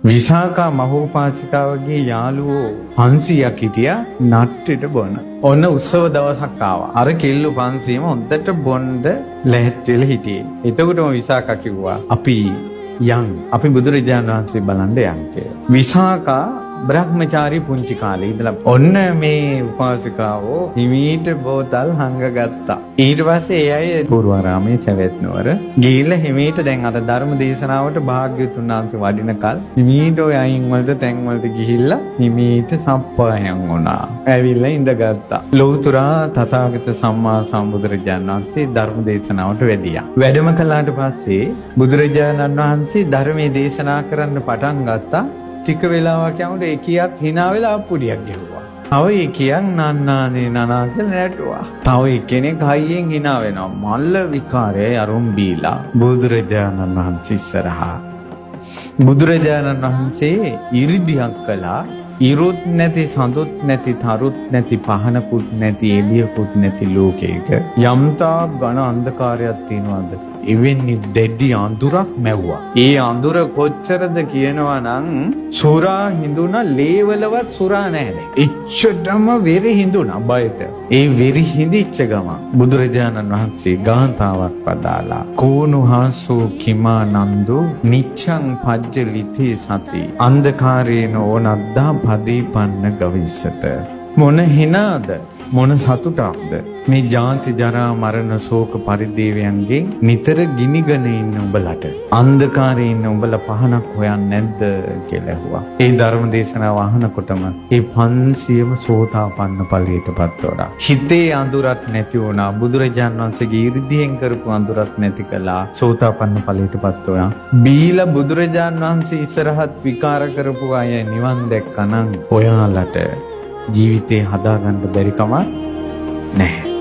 විසාකා මහෝපාසිකාවගේ යාළුවෝ 500ක් හිටියා නට්ටෙට බොන. ඔන්න උත්සව දවසක් ආවා. අර කෙල්ල 500ම හොඳට බොන්න ලැහැත් වෙලා හිටියේ. එතකොටම විසාකා කිව්වා අපි අපි බුදුරජාණන් වහන්සේ බලන්න යන් කියලා. විසාකා බ්‍රහ්මචාරී පුංචි කාලේ ඉඳලා ඔන්න මේ උපාසිකාවෝ හිමීට බෝතල් හංගගත්තා. ඊට පස්සේ ඒ අය පූර්වාරාමේ සවැත් නුවර ගිහිල්ලා හිමීට දැන් අර ධර්ම දේශනාවට භාග්‍යවතුන් වහන්සේ වඩිනකල් හිමීට ඔය අයින් වලට තැන් වලට ගිහිල්ලා හිමීට සප්පායම් වුණා. ඇවිල්ලා ඉඳගත්තා. ලෞතුරා තථාගත සම්මා සම්බුදුරජාණන් වහන්සේ ධර්ම දේශනාවට වැඩියා. වැඩම කළාට පස්සේ බුදුරජාණන් වහන්සේ ධර්මයේ දේශනා කරන්න පටන් ගත්තා. ටික වෙලාවක් යනකොට එකියක් hina වෙලා අප්පුඩියක් ගෙවුවා. තව එකියක් නන්නානේ නනා කියලා නැටුවා. තව එක්කෙනෙක් හයියෙන් hina වෙනවා. මල්ල විකාරයේ අරුම් බීලා බුදුරජාණන් වහන්සේ ඉස්සරහා. බුදුරජාණන් වහන්සේ ඉරිදියක් කළා. ඉරුත් නැති සඳුත් නැති තරුත් නැති පහනකුත් නැති එළියකුත් නැති ලෝකයක යම්තා ඝන අන්ධකාරයක් තියෙනවද? එවැනි දෙඩි අඳුරක් මැව්වා. ඒ අඳුර කොච්චරද කියනවා නම් සුරා හිඳුණා ලේවලවත් සුරා නැහැ. එච්චරම වෙරි හිඳුණා බයට. ඒ වෙරි හිඳිච්ච ගම බුදුරජාණන් වහන්සේ ගාථාවක් පදාලා කෝනුහාසෝ කිමානන්දු නිච්ඡං පජ්ජලිතේ සති අන්ධකාරේන ඕනද්දා පදීපන්න ගවිස්සත. මොන හිනාද මොන සතුටක්ද මේ ජාති ජරා මරණ ශෝක පරිදේවයන්ගෙන් නිතර ගිනිගෙන ඉන්න උඹලට අන්ධකාරයේ ඉන්න උඹලා පහනක් හොයන්නේ නැද්ද කියලා ඇහුවා. ඒ ධර්ම දේශනාව අහනකොටම ඒ 500ම සෝතාපන්න ඵලයටපත් වුණා. හිතේ අඳුරක් නැති වුණා. බුදුරජාණන් වහන්සේගේ 이르දියෙන් කරපු අඳුරක් නැති කළා. සෝතාපන්න ඵලයටපත් වුණා. බීලා බුදුරජාණන් වහන්සේ ඉස්සරහත් විකාර කරපු අය නිවන් දැක්කනම් ඔයාලට ජීවිතේ හදාගන්න බැරි කමක් නැහැ.